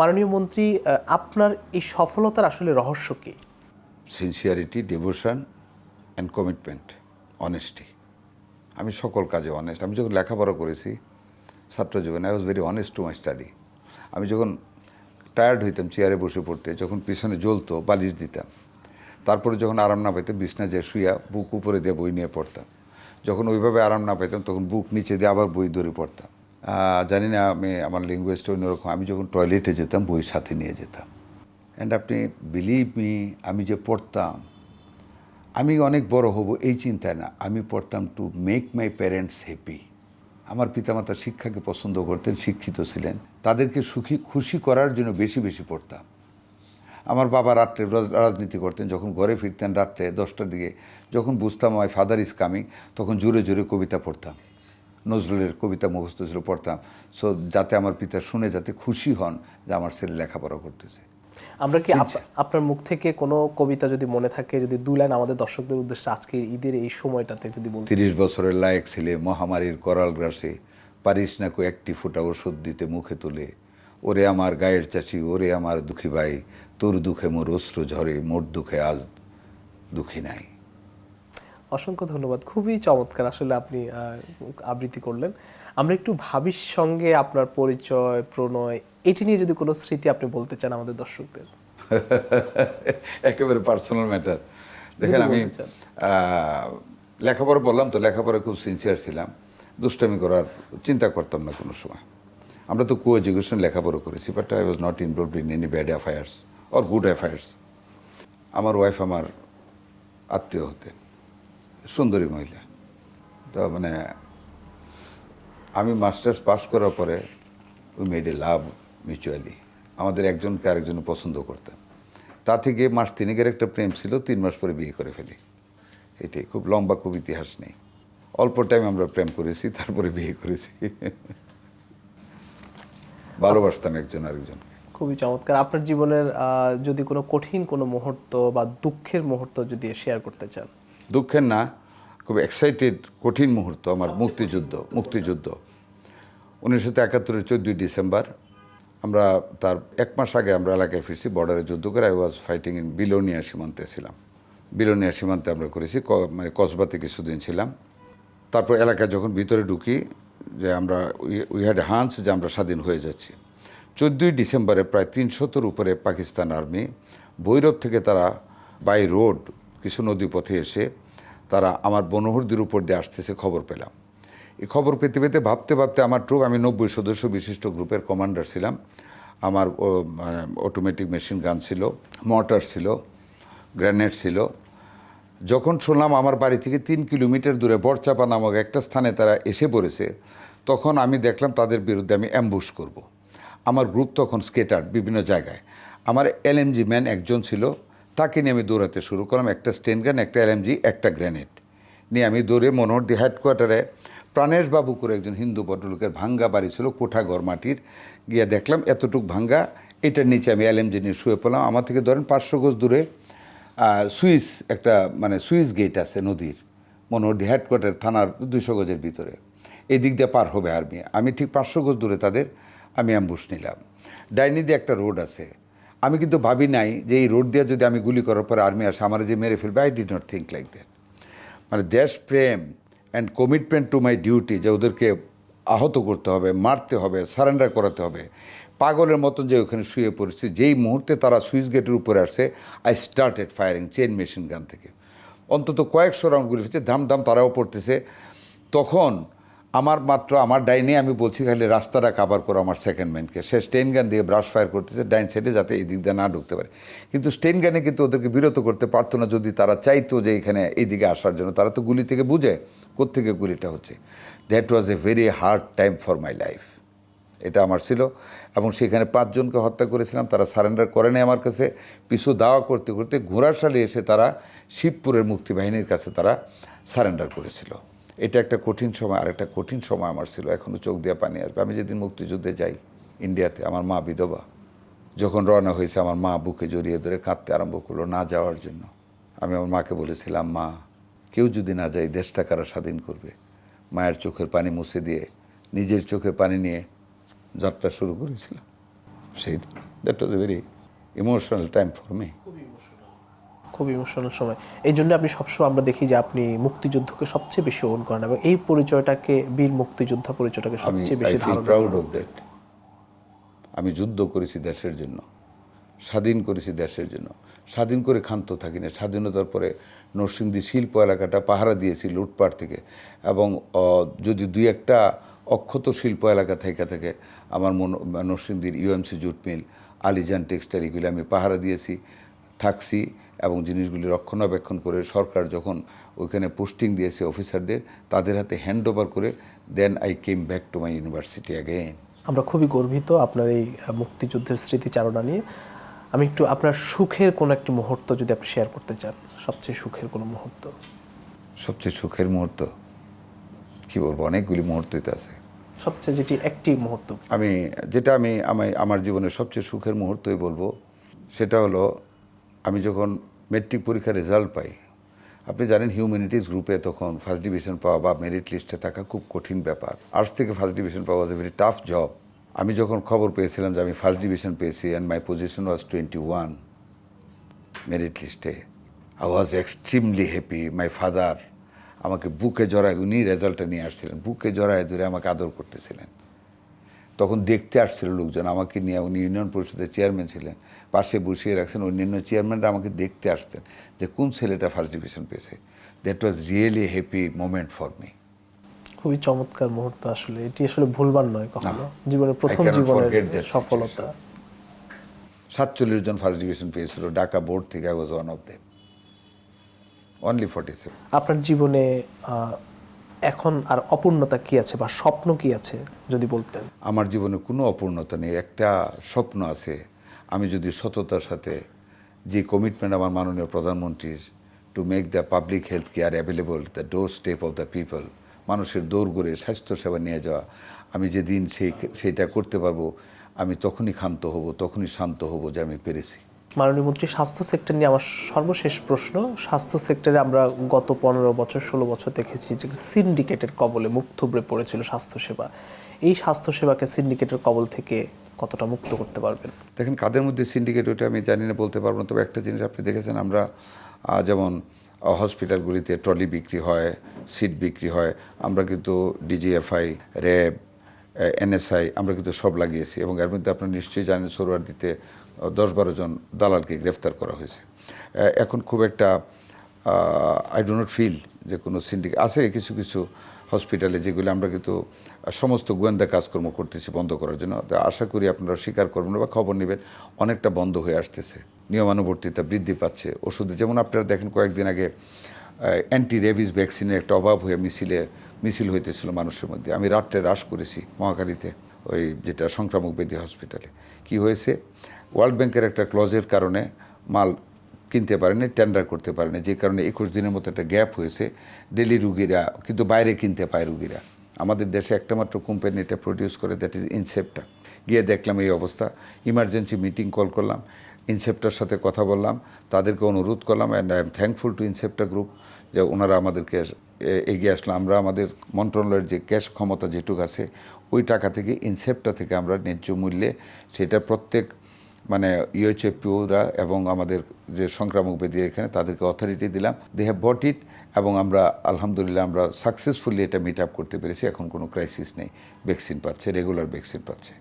মাননীয় মন্ত্রী, আপনার এই সফলতার আসলে রহস্য কি? Sincerity, devotion and commitment, honesty. আমি সকল কাজে অনেস্ট। আমি যখন লেখাপড়া করেছি ছাত্র জীবনে, I was very honest to my study. আমি যখন টায়ার্ড হইতাম চেয়ারে বসে পড়তে, যখন পিছনে জ্বলতো বালিশ দিতাম, তারপরে যখন আরাম না পাইতাম বিছনা যে শুইয়া বুক উপরে দিয়ে বই নিয়ে পড়তাম। যখন ওইভাবে আরাম না পাইতাম তখন বুক নিচে দিয়ে আবার বই ধরে পড়তাম। জানি না, আমার ল্যাঙ্গুয়েজটা অন্যরকম। আমি যখন টয়লেটে যেতাম বই সাথে নিয়ে যেতাম। অ্যান্ড আপনি বিলিভ মি, আমি যে পড়তাম, আমি অনেক বড় হব এই চিন্তায় না, আমি পড়তাম to make my parents happy. আমার পিতামাতা শিক্ষাকে পছন্দ করতেন, শিক্ষিত ছিলেন, তাদেরকে খুশি করার জন্য বেশি বেশি পড়তাম। আমার বাবা রাত্রে রাজনীতি করতেন, যখন ঘরে ফিরতেন রাত্রে 10টার দিকে, যখন বুঝতাম মাই ফাদার ইজ কামিং, তখন জোরে জোরে কবিতা পড়তাম। নজরুলের কবিতা মুখস্থ ছিল, পড়তাম। সো যাতে আমার পিতা শুনে যাতে খুশি হন যে আমার ছেলে লেখাপড়া করতেছে। আমরা কি আপনার মুখ থেকে কোনো কবিতা যদি মনে থাকে, যদি 2 লাইন আমাদের দর্শকদের উদ্দেশ্যে আজকে ঈদের এই সময়টাতে যদি বলতেন। 30 বছরের লায়ক ছেলে মহামারীর করাল গ্রাসে, পারিস না কো একটি ফোঁটা ওষুধ দিতে মুখে তুলে, ওরে আমার গায়ের চাষি, ওরে আমার দুঃখী ভাই, তোর দুঃখে মোর অশ্রু ঝরে, মোর দুঃখে আজ দুঃখী নাই। অসংখ্য ধন্যবাদ, খুবই চমৎকার আসলে আপনি আবৃত্তি করলেন। আমরা একটু ভাবির সঙ্গে আপনার পরিচয়, প্রণয়, এটি নিয়ে যদি কোনো স্মৃতি আপনি বলতে চান আমাদের দর্শকদের। একেবারে পার্সোনাল ম্যাটার। দেখেন, আমি লেখাপড়া বললাম তো, লেখাপড়া খুব সিনসিয়ার ছিলাম, দুষ্টামি করার চিন্তা করতাম না কোনো সময়। আমরা তো কো এডুকেশন লেখাপড়া করেছি, but I was not involved in any bad affairs or good affairs. আমার ওয়াইফ আমার আত্মীয় হতেন, সুন্দরী মহিলা। তো মানে আমি মাস্টার্স পাস করার পরে we made a love mutually. আমাদের একজনকে আরেকজন পছন্দ করতাম। তা থেকে মাস 3 একটা প্রেম ছিল, 3 মাস পরে বিয়ে করে ফেলি। এটাই, খুব লম্বা, খুব ইতিহাস নেই। অল্প টাইম আমরা প্রেম করেছি, তারপরে বিয়ে করেছি। ভালোবাসতাম একজন আরেকজন। খুবই চমৎকার। আপনার জীবনের যদি কোনো কঠিন কোনো মুহূর্ত বা দুঃখের মুহূর্ত যদি শেয়ার করতে চান। দুঃখের না, খুব এক্সাইটেড কঠিন মুহূর্ত আমার মুক্তিযুদ্ধ। 1971-এর 14ই ডিসেম্বর, আমরা তার 1 মাস আগে আমরা এলাকায় ফিরছি, বর্ডারে যুদ্ধ করে। I was fighting in Belonia সীমান্তে ছিলাম। বিলোনিয়া সীমান্তে আমরা করেছি, মানে কসবাতে কিছুদিন ছিলাম। তারপর এলাকায় যখন ভিতরে ঢুকি, যে আমরা উই হ্যাড হান্স যে আমরা স্বাধীন হয়ে যাচ্ছি। 14ই ডিসেম্বরে প্রায় 300-এর উপরে পাকিস্তান আর্মি ভৈরব থেকে তারা বাই রোড কিছু নদীপথে এসে তারা আমার বনহরদির উপর দিয়ে আসতেছে খবর পেলাম। এই খবর পেতে পেতে ভাবতে ভাবতে আমার ট্রুপ, আমি 90 সদস্য বিশিষ্ট গ্রুপের কমান্ডার ছিলাম। আমার অটোমেটিক মেশিন গান ছিল, মর্টার ছিল, গ্রেনেড ছিল। যখন শুনলাম আমার বাড়ি থেকে 3 কিলোমিটার দূরে বরচাপা নামক একটা স্থানে তারা এসে পড়েছে, তখন আমি দেখলাম তাদের বিরুদ্ধে আমি অ্যাম্বুশ করব। আমার গ্রুপ তখন স্কেটার্ড বিভিন্ন জায়গায়। আমার এলএমজি ম্যান একজন ছিল, তাকে নিয়ে আমি দৌড়াতে শুরু করলাম। একটা স্টেন গান, একটা এলএমজি, একটা গ্রেনেড নিয়ে আমি দৌড়ে মনোহরদি হেডকোয়ার্টারে প্রাণেশ বাবু করে একজন হিন্দু ভদ্রলোকের ভাঙ্গা বাড়ি ছিল, কোঠাঘর মাটির, গিয়ে দেখলাম এতটুক ভাঙ্গা, এটার নিচে আমি এলএমজি নিয়ে শুয়ে পড়লাম। আমার থেকে ধরেন 500 গজ দূরে সুইস একটা মানে সুইস গেট আছে নদীর, মনোহরদি হেডকোয়ার্টার থানার 200 গজের ভিতরে। এই দিক দিয়ে পার হবে আর্মি। আমি ঠিক 500 গজ দূরে তাদের আমি অ্যাম্বুশ নিলাম। ডাইনি দিয়ে একটা রোড আছে, আমি কিন্তু ভাবি নাই যে এই রোড দিয়ে যদি আমি গুলি করার পরে আর্মি আসে আমার যে মেরে ফেলবে। I did not think like that. মানে দেশপ্রেম and commitment to my duty, যে ওদেরকে আহত করতে হবে, মারতে হবে, সারেন্ডার করাতে হবে, পাগলের মতন যে ওখানে শুয়ে পড়েছি। যেই মুহূর্তে তারা সুইচ গেটের উপরে আসে, I started firing chain machine gun থেকে অন্তত কয়েকশো রাউন্ড গুলি ফেলছে, ধাম ধাম তারাও পড়তেছে। তখন আমার ডাইনে আমি বলছি খালি রাস্তাটা কাভার করো আমার সেকেন্ড ম্যানকে। সে স্টেন গান দিয়ে ব্রাশ ফায়ার করতেছে ডাইন সাইডে, যাতে এই দিক দিয়ে না ঢুকতে পারে। কিন্তু স্টেন গানে কিন্তু ওদেরকে বিরত করতে পারতো না। যদি তারা চাইতো যে এখানে এইদিকে আসার জন্য, তারা তো গুলি থেকে বুঝে কোত্থেকে গুলিটা হচ্ছে। That was a very hard time for my life. এটা আমার ছিল। এবং সেখানে 5 জনকে হত্যা করেছিলাম, তারা সারেন্ডার করে নেয় আমার কাছে। পিছু দাওয়া করতে করতে ঘোড়াশালে এসে তারা শিবপুরের মুক্তিবাহিনীর কাছে তারা সারেন্ডার করেছিল। এটা একটা কঠিন সময়। আর একটা কঠিন সময় আমার ছিল, এখনও চোখ দিয়ে পানি আসবে। আমি যেদিন মুক্তিযুদ্ধে যাই ইন্ডিয়াতে, আমার মা বিধবা, যখন রওনা হয়েছে আমার মা বুকে জড়িয়ে ধরে কাঁদতে আরম্ভ করলো না যাওয়ার জন্য। আমি আমার মাকে বলেছিলাম, মা, কেউ যদি না যায় দেশটা কারা স্বাধীন করবে? মায়ের চোখের পানি মুছে দিয়ে নিজের চোখে পানি নিয়ে যাত্রা শুরু করেছিলাম সেই that was a very emotional time for me. খুব ইমোশনাল সময়। এই জন্য আপনি সবসময় আমরা দেখি যে আপনি মুক্তিযুদ্ধকে সবচেয়ে বেশি ওন করেন এবং এই পরিচয়টাকে বীর মুক্তিযোদ্ধা পরিচয়টাকে আমি সবচেয়ে আই বেশি ফিল ধারণ প্রাউড করেন। Of that. আমি যুদ্ধ করেছি দেশের জন্য, স্বাধীন করেছি দেশের জন্য, স্বাধীন করে ক্ষান্ত থাকি না। স্বাধীনতার পরে নরসিংদী শিল্প এলাকাটা পাহারা দিয়েছি লুটপাট থেকে, এবং যদি দুই একটা অক্ষত শিল্প এলাকা থেকে থাকে আমার নরসিংদীর UMC jute mill, Alijan textile, এগুলি আমি পাহারা দিয়েছি, থাকছি এবং জিনিসগুলি রক্ষণাবেক্ষণ করে সরকার যখন ওইখানে পোস্টিং দিয়েছে অফিসারদের, তাদের হাতে হ্যান্ড ওভার করে দেন I came back to my university again. আমরা খুবই গর্বিত আপনার এই মুক্তিযুদ্ধের স্মৃতিচারণা নিয়ে। আমি একটু আপনার সুখের কোনো একটি মুহূর্ত যদি আপনি শেয়ার করতে চান, সবচেয়ে সুখের কোনো মুহূর্ত। সবচেয়ে সুখের মুহূর্ত কী বলবো, অনেকগুলি মুহূর্তই তো আছে। সবচেয়ে যেটি একটি মুহূর্ত। আমি আমার জীবনের সবচেয়ে সুখের মুহূর্তই বলবো, সেটা হলো আমি যখন মেট্রিক পরীক্ষার রেজাল্ট পাই। আপনি জানেন হিউম্যানিটিস গ্রুপে তখন ফার্স্ট ডিভিশন পাওয়া বা মেরিট লিস্টে থাকা খুব কঠিন ব্যাপার। আর্টস থেকে ফার্স্ট ডিভিশন পাওয়া was a very tough job. আমি যখন খবর পেয়েছিলাম যে আমি ফার্স্ট ডিভিশন পেয়েছি and my position was 21 merit লিস্টে, I was extremely happy. My father আমাকে বুকে জড়ায়, উনি রেজাল্টটা নিয়ে আসছিলেন, বুকে জড়ায় ধরে আমাকে আদর করতেছিলেন। তখন দেখতে আসছিল লোকজন আমাকে নিয়ে, উনি ইউনিয়ন পরিষদের চেয়ারম্যান ছিলেন, পাশে বসিয়ে রাখছেন অন্যান্য চেয়ারম্যানরা আমাকে দেখতে আসতেন যে কোন ছেলেটা ফার্স্ট ডিভিশন পেয়েছে। That was really happy moment for me. খুবই চমৎকার মুহূর্ত আসলে, এটি আসলে ভুলবার নয় কখনো, জীবনের প্রথম cannot জীবনের forget that সফলতা। 47 জন ফার্স্ট ডিভিশন পেয়েছিল ঢাকা বোর্ড থেকে, I was one of them, only 47। আপনার জীবনে এখন আর অপূর্ণতা কি আছে বা স্বপ্ন কি আছে যদি বলতেন? আমার জীবনে কোনো অপূর্ণতা নেই, একটা স্বপ্ন আছে। আমি যদি সততার সাথে যে কমিটমেন্ট আমার মাননীয় প্রধানমন্ত্রীর to make the public health care available the door step of the people, মানুষের দৌড়গড়ে স্বাস্থ্যসেবা নিয়ে যাওয়া, আমি যেদিন সেইটা করতে পারবো আমি তখনই ক্ষান্ত হব, তখনই শান্ত হব যে আমি পেরেছি। মাননীয় মন্ত্রী, স্বাস্থ্য সেক্টর নিয়ে আমার সর্বশেষ প্রশ্ন। স্বাস্থ্য সেক্টরে আমরা গত 15 বছর 16 বছর দেখেছি যে সিন্ডিকেটের কবলে মুখ থুবড়ে পড়েছিল স্বাস্থ্যসেবা। এই স্বাস্থ্যসেবাকে সিন্ডিকেটের কবল থেকে কতটা মুক্ত করতে পারবেন? দেখেন, কাদের মধ্যে সিন্ডিকেট ওটা আমি জানি না, বলতে পারবো না। তবে একটা জিনিস আপনি দেখেছেন, আমরা যেমন হসপিটালগুলিতে ট্রলি বিক্রি হয়, সিট বিক্রি হয়, আমরা কিন্তু ডিজিএফআই, র্যাব, এনএসআই আমরা কিন্তু সব লাগিয়েছি, এবং এর মধ্যে আপনারা নিশ্চয়ই জানেন সোহরাওয়ার্দীতে 10-12 জন দালালকে গ্রেফতার করা হয়েছে। এখন খুব একটা আই ডো নট ফিল যে কোনো সিন্ডিকেট আছে। কিছু কিছু হসপিটালে যেগুলো আমরা কিন্তু সমস্ত গোয়েন্দা কাজকর্ম করতেছি বন্ধ করার জন্য, আশা করি আপনারা স্বীকার করবেন বা খবর নেবেন, অনেকটা বন্ধ হয়ে আসতেছে। নিয়মানুবর্তিতা বৃদ্ধি পাচ্ছে। ওষুধে যেমন আপনারা দেখেন কয়েকদিন আগে অ্যান্টি রেবিস ভ্যাকসিনের একটা অভাব হয়ে মিছিল হইতেছিল মানুষের মধ্যে। আমি রাত্রে রাশ করেছি মহাখালীতে, ওই যেটা সংক্রামক ব্যাধি হসপিটালে। কি হয়েছে, ওয়ার্ল্ড ব্যাংকের একটা ক্লজের কারণে মাল কিনতে পারেনি, টেন্ডার করতে পারেনি, যে কারণে 21 দিনের মতো একটা গ্যাপ হয়েছে। ডেলি রুগীরা কিন্তু বাইরে কিনতে পায় রুগীরা। আমাদের দেশে একটা মাত্র কোম্পানি এটা প্রডিউস করে, দ্যাট ইজ ইনসেপ্টা। গিয়ে দেখলাম এই অবস্থা, ইমার্জেন্সি মিটিং কল করলাম, ইনসেপ্টার সাথে কথা বললাম, তাদেরকে অনুরোধ করলাম, and I am thankful to Incepta group যে ওনারা আমাদেরকে এগিয়ে আসলাম। আমরা আমাদের মন্ত্রণালয়ের যে ক্যাশ ক্ষমতা যেটুকু আছে ওই টাকা থেকে, ইনসেপ্টা থেকে আমরা ন্যায্য মূল্যে সেটা প্রত্যেক ইউএইচএফপিওরা এবং আমাদের যে সংক্রামক ব্যাধি এখানে তাদেরকে অথরিটি দিলাম, দে হ্যাভ বট ইট, এবং আমরা আলহামদুলিল্লাহ আমরা সাকসেসফুলি এটা মিট আপ করতে পেরেছি। এখন কোনো ক্রাইসিস নেই, ভ্যাকসিন পাচ্ছে, রেগুলার ভ্যাকসিন পাচ্ছে।